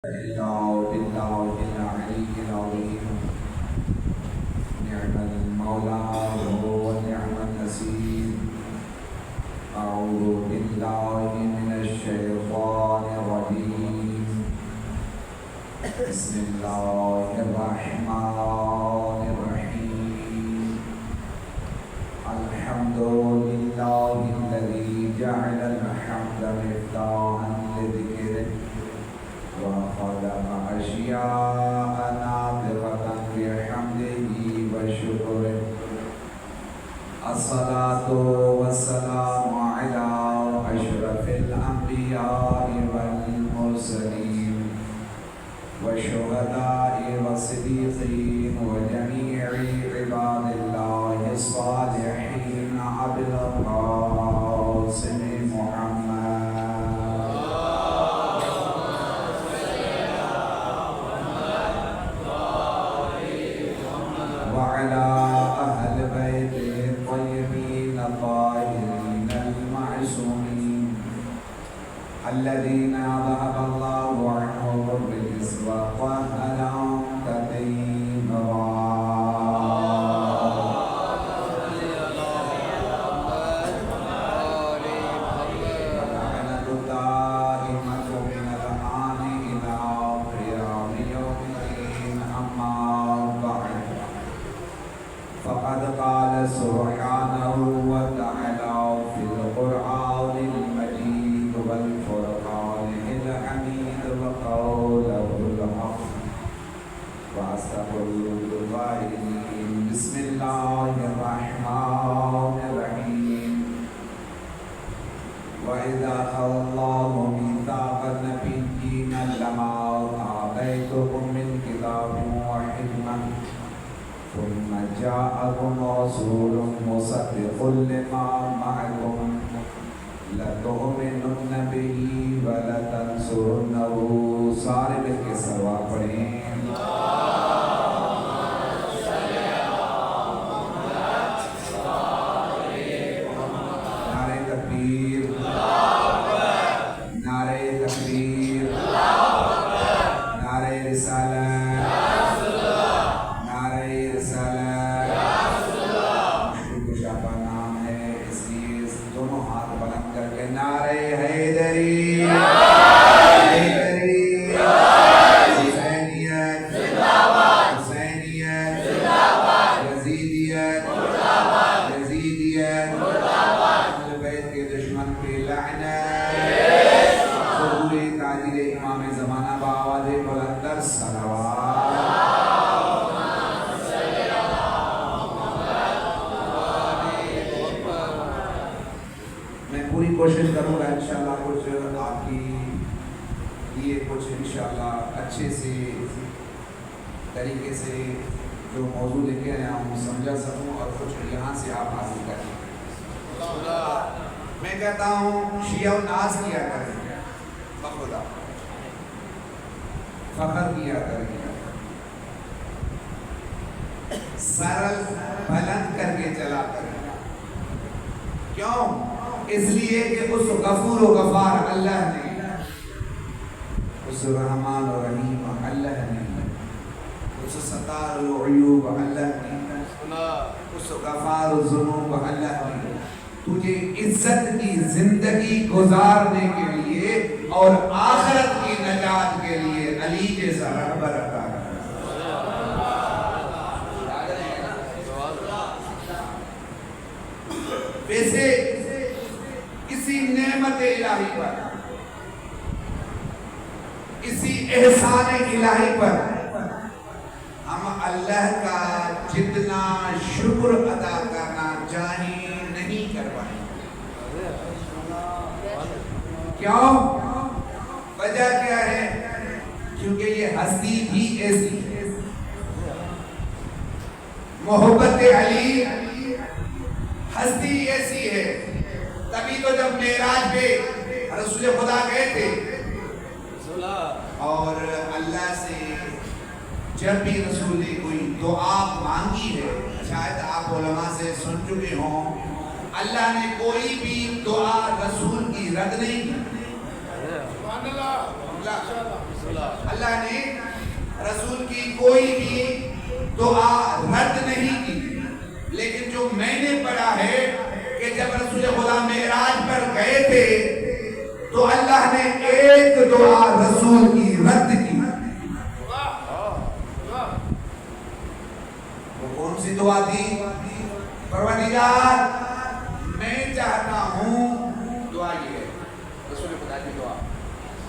إلا بالله العلي العظيم نعم المولى ونعم النصير. أعوذ بالله من الشيطان الرجيم. بسم الله الرحمن الرحيم. الحمد لله الذي جعل الحمد مفتاحا لذكره وخلق أشياء ناطقة بحمده وشكره. الصلاة والسلام على أشرف الأنبياء والمرسلين والشهداء والصديقين وجميع عباد الله الصالحين أبي القاسم محمد وعلى أهل بيته الطيبين الطاهرين المعصومين الذين ذهب الله عنهم الرجس وطهرهم تطهيرا. ولعنة الدائمة من الآن إلى قيام يوم الدين. أما بعد، فقد قال سبحانه وتعالى في القرآن المجيد والفرقان الحميد وقوله الحق وأصدق القائلين. بسم الله الرحمن الرحيم. وإذا أخذ الله ميثاق النبيين لما آتيتكم من كتاب وحكمة ثم جاءكم رسول مصدق لما معكم لتؤمنن به ولتنصرنه. سارے مل کے سوا پڑھیں. نعرہ تکبیر، نعرہ تکبیر، نعرہ رسالت، نعرہ رسالت. مشکل کا نام ہے، اس لیے دونوں ہاتھ بلند کر کے نعرہ حیدری، حیدری، حسینیت، حسینیت، یزیدیت، یزیدیت، اہل بیت کے دشمن پہ لعنت. ظہور تاجر امام زمانہ بآواز بلندر صلوات. میں پوری کوشش کروں گا انشاءاللہ کچھ آپ کی لیے کچھ انشاءاللہ اچھے سے طریقے سے جو موضوع لے کے آیا ہوں سمجھا سکوں اور کچھ یہاں سے آپ حاصل کریں. میں کہتا ہوں شیعہ ناز کیا کریں بخدا، فخر کیا کریں، سرل بلند کر کے چلا کریں. کیوں؟ اس لیے کہ اس غفور و غفار اللہ نے، اس رحمان و رحیم اللہ نے، اس ستار العیوب اللہ نے، اس غفار الذنوب اللہ نے تجھے عزت کی زندگی گزارنے کے لیے اور آخرت کی نجات کے لیے علی جیسا رہبر عطا کیا. ویسے اسی نعمت الہی پر، اسی احسان الہی پر ہم اللہ کا جتنا شکر ادا کرنا چاہیں نہیں کر پائیں. کیوں؟ وجہ کیا ہے؟ کیونکہ یہ ہستی بھی ایسی ہے. محبت علی ہستی ایسی ہے. تبھی تو جب معراج پہ رسول خدا گئے تھے اور اللہ سے جب بھی رسول نے کوئی دعا مانگی ہے، شاید آپ علماء سے سن چکے ہوں، اللہ نے کوئی بھی دعا رسول کی رد نہیں کی. اللہ نے رسول کی کوئی بھی دعا رد نہیں کی، لیکن جو میں نے پڑھا ہے کہ جب رسول خدا معراج پر گئے تھے تو اللہ نے ایک دعا رسول کی رد کی۔ وہ کون سی دعا تھی؟ پروردگار میں چاہتا ہوں، دعا یہ ہے رسول خدا کی دعا،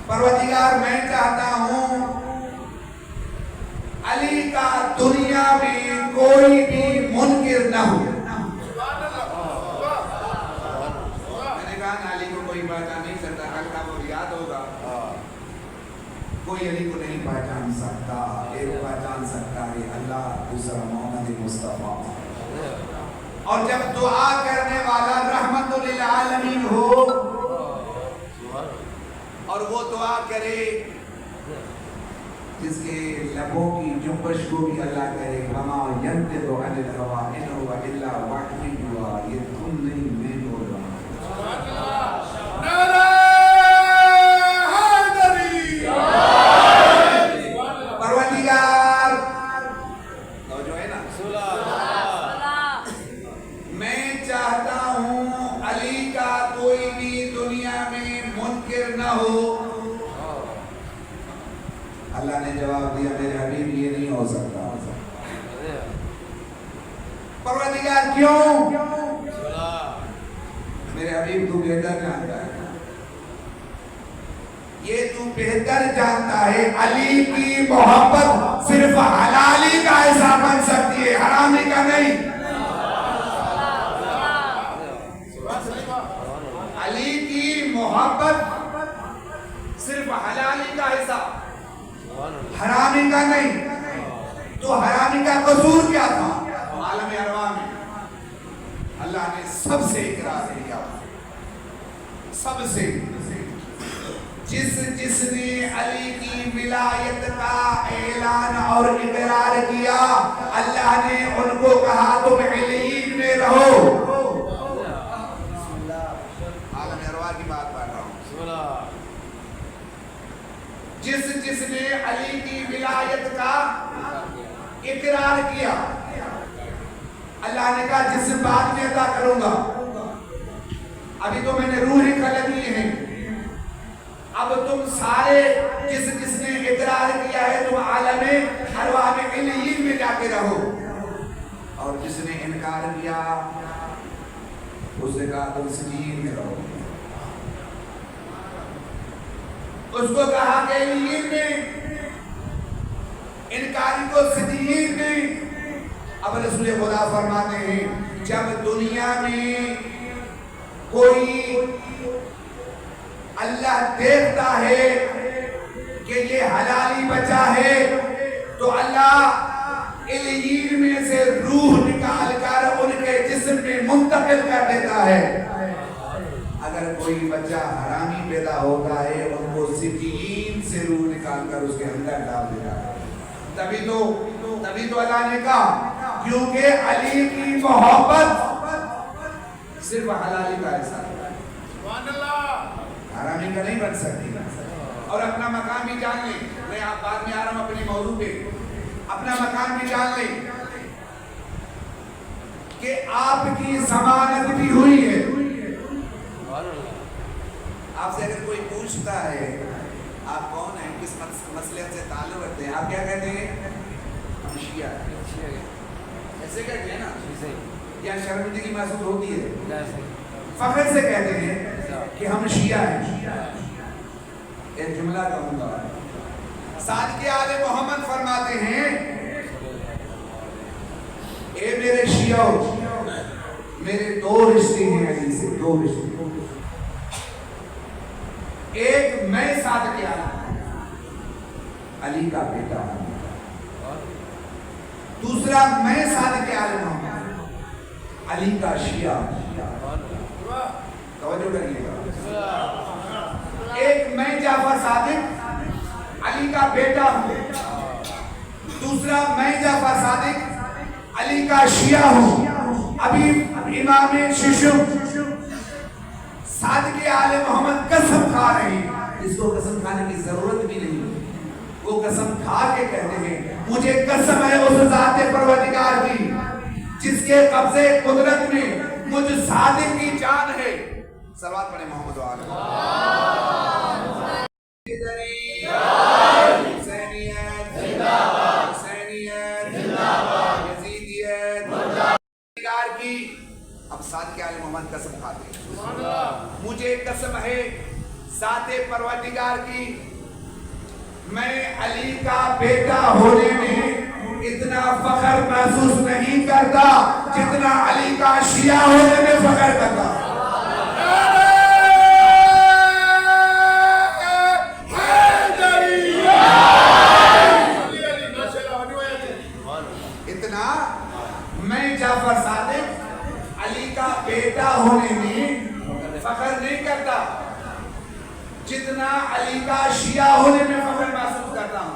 پروردگار میں چاہتا ہوں علی کا دنیا میں کوئی بھی منکر نہ ہو۔ میں نے کہا علی کو کوئی پہچان نہیں سکتا، کل کا وہ یاد ہوگا، کوئی علی کو نہیں پہچان سکتا، ایک پہچان سکتا ہے اللہ، دوسرا محمد مصطفیٰ۔ اور جب دعا کرنے والا رحمت للعالمین ہو اور وہ دعا کرے جس کے لبوں کی جنبش کو بھی اللہ کرے، وما ينطق عن الهوى ان هو الا وحی یوحی، یہ تم نہیں میں بول رہا ہوں۔ نعرہ حیدری، پروردگار جو ہے نا، میں چاہتا ہوں علی کا کوئی بھی دنیا میں منکر نہ ہو۔ اللہ نے جواب دیا میرے حبیب یہ نہیں ہو سکتا۔ پروردگار کیوں؟ میرے حبیب تو بہتر جانتا ہے، یہ تو بہتر جانتا ہے علی کی محبت صرف حلالی کا ایسا بن سکتی ہے، حرامی کا نہیں۔ علی کی محبت صرف حلالی کا ایسا، حرامی کا نہیں۔ تو حرامی کا قصور کیا تھا؟ عالم ارواح میں اللہ نے سب سے اقرار کیا، سب سے، جس نے علی کی ولایت کا اعلان اور اقرار کیا، اللہ نے ان کو کہا تم علیین میں رہو۔ عالم ارواح کی بات پڑھ رہا ہوں۔ جس نے علی کی ولایت کا اقرار کیا، اللہ نے کہا جس بات میں عطا کروں گا، ابھی تو میں نے روح خلق لی ہے، اب تم سارے جس نے اقرار کیا ہے تم عالم ارواح میں علیین میں جا کے رہو، اور جس نے انکار کیا اس نے کہا تم سجین میں رہو۔ اس کو کہا کہ علیین میں، انکاری کو سجین میں۔ اب رسول خدا فرماتے ہیں جب دنیا میں کوئی اللہ دیکھتا ہے کہ یہ حلالی بچہ ہے تو اللہ علیین میں سے روح نکال کر ان کے جسم میں منتقل کر دیتا ہے۔ اگر کوئی بچہ حرامی پیدا ہوتا ہے ان کو سجین سے روح نکال کر اس کے اندر ڈال دیتا ہے۔ تبھی تو اللہ نے کہا کیونکہ علی کی محبت صرف حلالی کا حصہ ہے، حرامی کا نہیں بن سکتی۔ اور اپنا مقام بھی جان لیں، میں آپ بعد میں آ رہا ہوں اپنی موضوع پہ، اپنا مقام بھی جان لیں کہ آپ کی ضمانت بھی ہوئی ہے۔ آپ سے اگر کوئی پوچھتا ہے آپ کون ہیں، کس مسلک سے تعلق رکھتے ہیں، آپ کیا کہتے ہیں؟ ہم شیعہ ہیں۔ ایسے کہتے ہیں نا، یا شرمندگی محسوس ہوتی ہے؟ فخر سے کہتے ہیں کہ ہم شیعہ ہیں۔ ایک جملہ کہوں گا، صادق آل محمد فرماتے ہیں اے میرے شیعوں، میرے دو رشتے ہیں علی سے، دو رشتے، ایک میں صادق علی کا بیٹا ہوں، دوسرا میں صادق آل محمد علی کا شیعہ۔ توجہ کریے گا، ایک میں جعفر صادق علی کا بیٹا ہوں، دوسرا میں جعفر صادق علی کا شیعہ ہوں۔ ابھی امام ششم صادق آل محمد قسم کھا رہے ہیں، اس کو قسم کھانے کی ضرورت بھی نہیں، قسم کھا کے کہتے ہیں مجھے قسم ہے اس ذات پروردگار کی جس کے قبضے قدرت میں مجھ صادق کی جان ہے. صلوات پڑھیں محمد و آلہ. حسینیت زندہ باد، حسینیت زندہ باد، یزیدیت پروردگار کی. اب صادق آل محمد قسم کھاتے ہیں مجھے قسم ہے ذات پروردگار کی میں علی کا بیٹا ہونے میں اتنا فخر محسوس نہیں کرتا جتنا علی کا شیعہ ہونے میں فخر کرتا. اتنا میں جعفر صادق علی کا بیٹا ہونے میں فخر نہیں کرتا جتنا علی کا شیعہ ہونے میں فخر محسوس کرتا ہوں.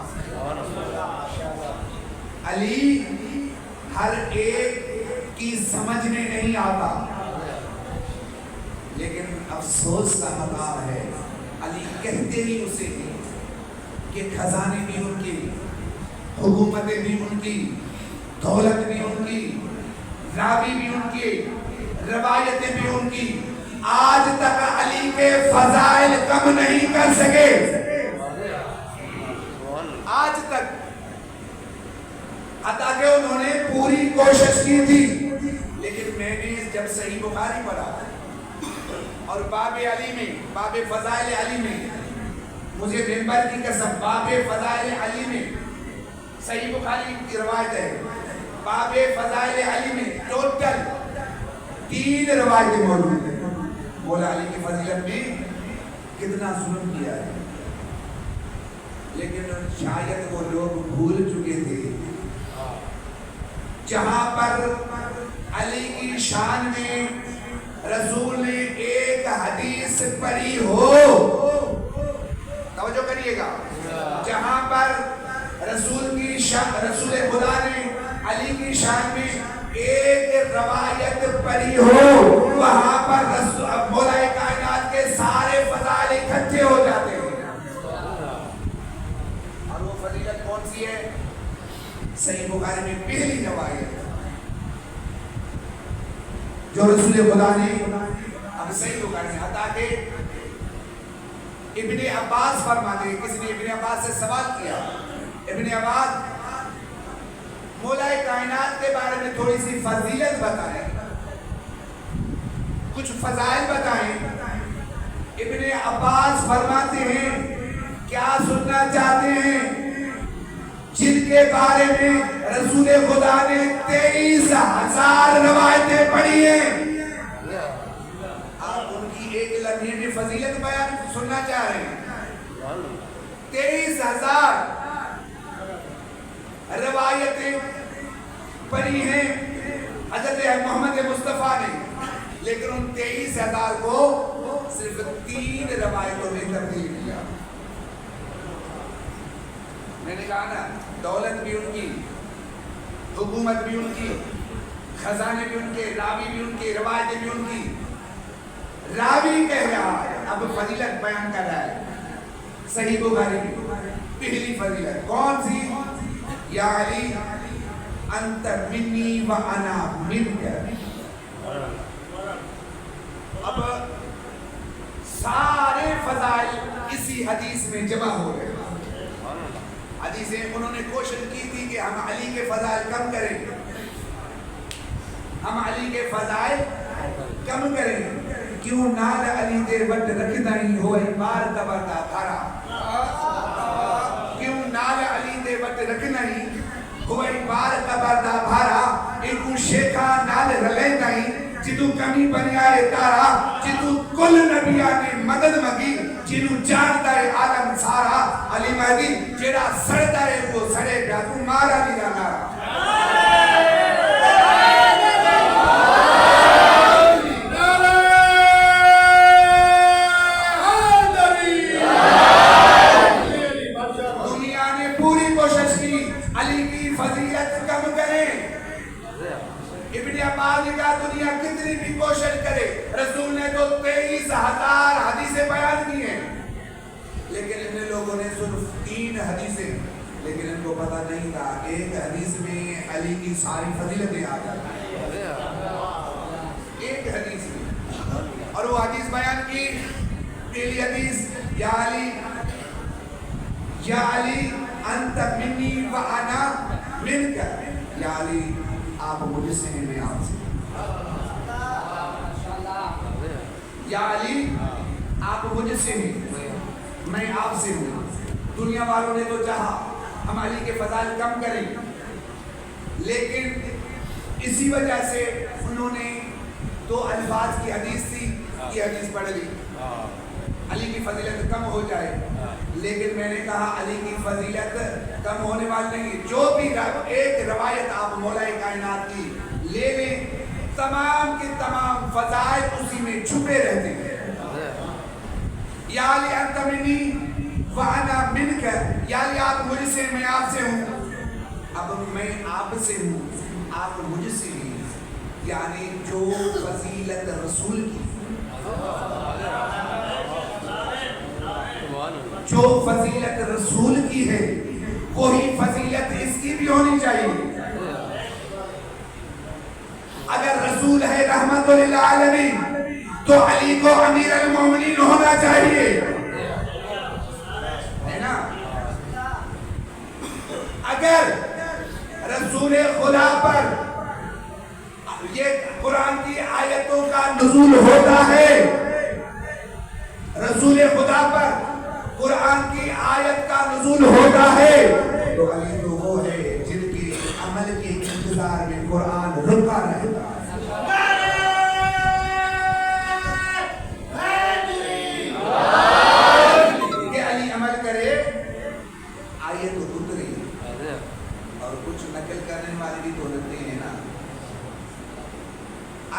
علی ہر ایک کی سمجھ میں نہیں آتا لیکن افسوس کا مقام ہے علی کہتے ہی اسے ہیں کہ خزانے بھی ان کی، حکومتیں بھی ان کی، دولت بھی ان کی، راوی بھی ان کی، روایتیں بھی ان کی، آج تک علی کے فضائل کم نہیں کر سکے. آج تک حتیٰ کہ انہوں نے پوری کوشش کی تھی لیکن میں نے جب صحیح بخاری پڑھا اور باب علی میں، باب فضائل علی میں، مجھے ممبر کی قسم باب فضائل علی میں صحیح بخاری کی روایت ہے، باب فضائل علی میں ٹوٹل 3 روایتیں موجود ہیں. مولا علی کی فضیلت میں کتنا ظلم کیا ہے لیکن شاید وہ لوگ بھول چکے تھے جہاں پر علی کی شان میں رسول نے ایک حدیث پڑھی ہو، توجہ کریے گا، جہاں پر رسول خدا نے علی کی شان میں ایک روایت پڑھی ہو وہاں پر مولا کائنات کے سارے فضائل اکٹھے ہو جاتے ہیں. اور وہ فضیلت کون سی ہے؟ صحیح بخاری میں پہلی روایت جو رسول خدا نے اب صحیح بخاری میں عطا کہ ابن عباس فرماتے ہیں، کسی نے ابن عباس سے سوال کیا، ابن عباس مولا کائنات کے بارے میں تھوڑی سی فضیلت بتائیں، کچھ فضائل بتائیں. ابن عباس فرماتے ہیں کیا سننا چاہتے ہیں جن کے بارے میں رسول خدا نے 23,000 روایتیں پڑھی ہیں. آپ ان کی ایک لمحے میں فضیلت بیان سننا چاہ رہے ہیں. 23,000 روایتیں پڑھی ہیں حضرت محمد مصطفیٰ نے لیکن ان 23,000 کو صرف 3 روایتوں میں تبدیل کیا. میں نے کہا نا دولت بھی ان کی، حکومت بھی ان کی، خزانے بھی ان کے، راوی بھی ان کی، روایتیں بھی ان کی. راوی کہہ رہا ہے اب فضیلت بیان کر رہا ہے صحیح بخاری میں پہلی فضیلت کون سی؟ یا علی انت منی و انا منک. اب سارے فضائل اسی حدیث میں جمع ہو گئے. حدیثیں انہوں نے کوشش کی تھی کہ ہم علی کے فضائل کم کریں، ہم علی کے فضائل کم کریں. کیوں نال علی دے وٹ رکھدا ہی ہوئے بار تبردا بھارا، کیوں نال علی دے وٹ رکھنا ہی ہوئے بار تبردا بھارا. ایکو شیخا نال رلیندا ہی جدو کمی بنیا ہے تارا، جدو کل نبیہ نے مدد مگی جنو جانتا ہے عالم سارا. علی مہدی جیڑا سڑتا ہے وہ سڑے گا تو مارا بھی جانا. دنیا نے پوری کوشش کی علی کی فضیلت کم کرے. ابن عباس نے کہا دنیا کتنی بھی کوشش کرے، رسول نے تو 23,000 حدیثیں بیان کی ہیں لیکن ان لوگوں نے صرف 3 حدیثیں لیکن ان کو پتہ نہیں تھا ایک حدیث میں علی کی ساری فضیلتیں آ جاتی ہیں، ایک حدیث میں. اور وہ حدیث بیان کی، پہلی حدیث، یا علی انت منی و انا منک، یا علی آپ مجھ سے ہیں میں آپ سے. یا علی آپ مجھ سے ہیں میں آپ سے ہوں. دنیا والوں نے تو چاہا ہم علی کے فضائل کم کریں، لیکن اسی وجہ سے انہوں نے دو الفاظ کی حدیث تھی، یہ حدیث پڑھ لی علی کی فضیلت کم ہو جائے. لیکن میں نے کہا علی کی فضیلت کم ہونے والی نہیں. جو بھی ایک روایت آپ مولا کائنات کی لے لیں، تمام کے تمام فضائل اسی میں چھپے رہتے ہیں. یا علی انت منی وانا منک، یا علی آپ مجھ سے میں آپ سے ہوں. اب میں آپ سے ہوں آپ مجھ سے ہیں، یعنی جو فضیلت رسول کی، جو فضیلت رسول کی ہے وہی فضیلت اس کی بھی ہونی چاہیے. اگر رسول ہے رحمت للعالمین تو علی کو امیر المومنین ہونا چاہیے، ہے نا؟ اگر رسول خدا پر یہ قرآن کی آیتوں کا نزول ہوتا ہے، رسول خدا پر قرآن کی آیت کا نزول ہوتا ہے، تو علی تو وہ ہے جن کے عمل کے انتظار میں قرآن رکا رہتا ہے. کہ علی عمل کرے، آیت اتری، اور کچھ نقل کرنے والی بھی تو رہتے ہیں نا.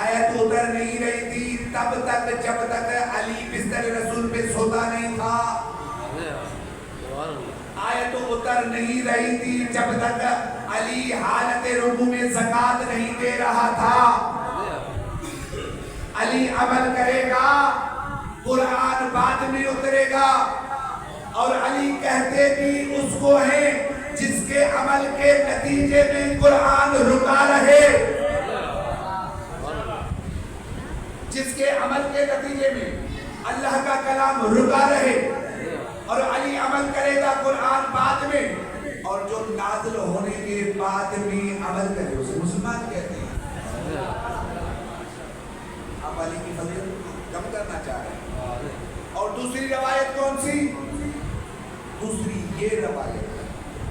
آیت اتر نہیں رہی تھی تب تک جب تک علی بستر رسول پہ سوتا نہیں تھا. آیت اتر نہیں رہی تھی جب تک علی حالت رکوع میں زکوٰۃ نہیں دے رہا تھا. علی عمل کرے گا، قرآن بعد میں اترے گا. اور علی کہتے بھی اس کو ہیں جس کے عمل کے نتیجے میں قرآن رکا رہے، جس کے عمل کے نتیجے میں اللہ کا کلام رکا رہے. اور علی عمل کرے گا قرآن بعد میں، اور جو نازل ہونے کے بعد میں عمل کرے اسے مسلمان کہتے ہیں. آپ علی کی فضیلت کم کرنا چاہ رہے ہیں. اور دوسری روایت کون سی؟ دوسری یہ روایت،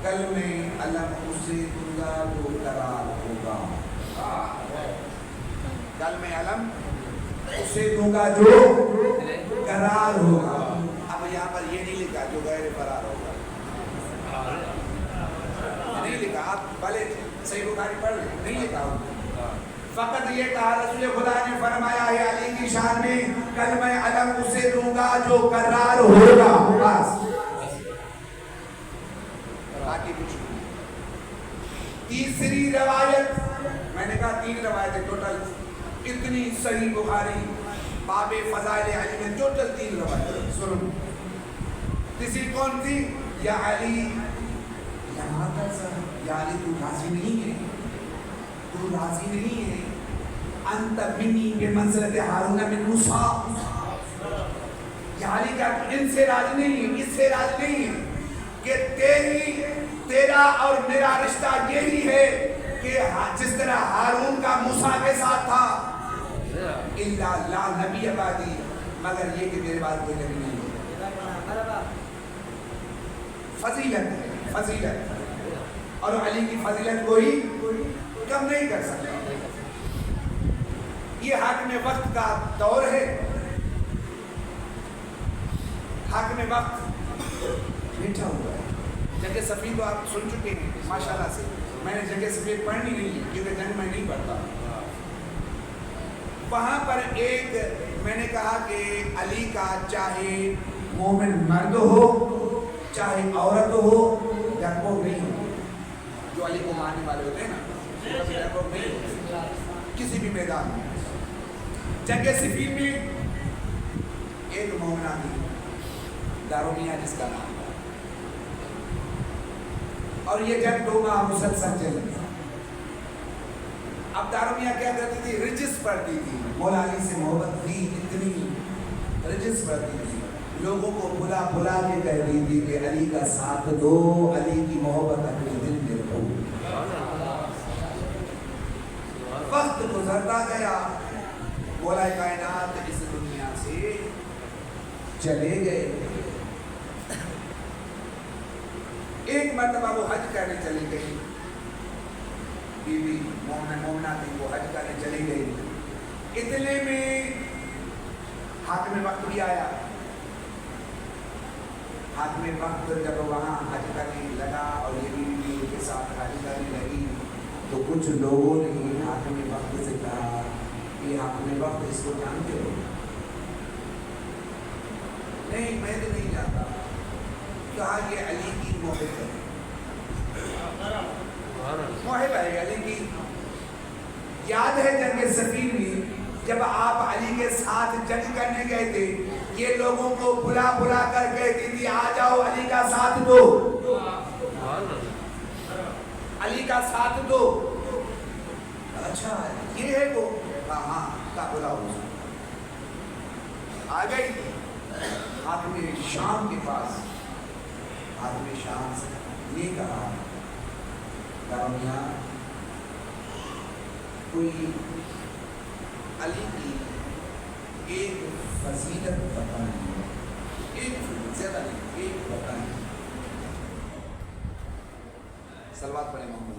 کل میں علم اسے دوں گا جو قرار ہوگا. کل میں علم اسے دوں گا جو قرار ہوگا. اب یہاں پر یہ نہیں لکھا جو غیر فرار ہوگا، نہیں لکھا. آپ بھلے صحیح بخاری پڑھ لیں، نہیں لکھا. فقط یہ کہا رسول خدا نے فرمایا ہے علی کی شان میں، کل میں علم اسے دوں گا جو قرار ہوگا. بس باقی کچھ نہیں. تیسری روایت، میں نے کہا 3 روایتیں ٹوٹل، اتنی صحیح بخاری باب فضائل علی میں ٹوٹل 3 روایتیں. سنو تیسری کون تھی؟ یا علی، یا علی تو راضی نہیں ہے، تو راضی نہیں ہے. انت منی بمنزلت ہارون من موسیٰ. یا علی کیا ان سے راضی نہیں ہے، اس سے راضی نہیں ہے کہ تیرا اور میرا رشتہ یہی ہے کہ جس طرح ہارون کا موسیٰ کے ساتھ تھا. الا لا نبی بعدی، مگر یہ کہ میرے بعد کوئی نبی نہیں ہے. فضیلت ہے، فضیلت. اور علی کی فضیلت کوئی کم نہیں کر سکتا. یہ حاکم وقت کا دور ہے. حاکم وقت بیٹھا ہوا ہے. جنگ صفین تو آپ سن چکے ہیں ماشاءاللہ سے. میں نے جنگ صفین پڑھنی نہیں ہے کیونکہ جنگ میں نہیں پڑھتا. وہاں پر ایک میں نے کہا کہ علی کا چاہے مومن مرد ہو چاہے عورت ہو ڈرپوک نہیں ہو. جو علی کو ماننے والے ہوتے ہیں نا کبھی ڈرپوک نہیں ہوتے کسی بھی میدان میں. جنگ صفین میں ایک مومنہ تھی دارومیہ جس کا نام تھا. اور یہ جنگ 2 ماہ مسلسل چلی۔ اب دارمیہ کیا کرتی تھی؟ رجس پڑھتی تھی، مولا علی سے محبت تھی، اتنی رجس پڑھتی تھی، لوگوں کو بلا بلا کے کہہ رہی تھی کہ علی کا ساتھ دو، علی کی محبت اپنے دل میں رکھو۔ وقت گزرتا گیا، مولا کائنات اس دنیا سے چلے گئے۔ ایک مرتبہ وہ حج کرنے چلی گئی، بی بی مومنہ تھی، وہ حج کرنے چلی گئی۔ اتنے میں حاکم وقت بھی آیا۔ حاکم وقت جب وہاں حج کرنے لگا اور یہ بی کے ساتھ حج کرنے لگی تو کچھ لوگوں نے حاکم وقت سے کہا کہ حاکم وقت اس کو جانتے ہو؟ نہیں میں تو نہیں جانتا۔ کہا یہ علی کی محب ہے، محب ہے علی کی۔ یاد ہے جنگ صفین میں جب آپ علی کے ساتھ جنگ کرنے گئے تھے، یہ لوگوں کو بلا بلا کر کہتی تھی آ جاؤ علی کا ساتھ دو، علی کا ساتھ دو۔ اچھا یہ ہے وہ؟ ہاں کا بلاؤ۔ آ گئی حاکم شام کے پاس، حاکم شام سے یہ کہا درمیان کوئی علی کی ایک فضیلت بتائیں، ایک زیادہ نہیں، ایک بتائیں۔ صلوات پڑھیں محمد۔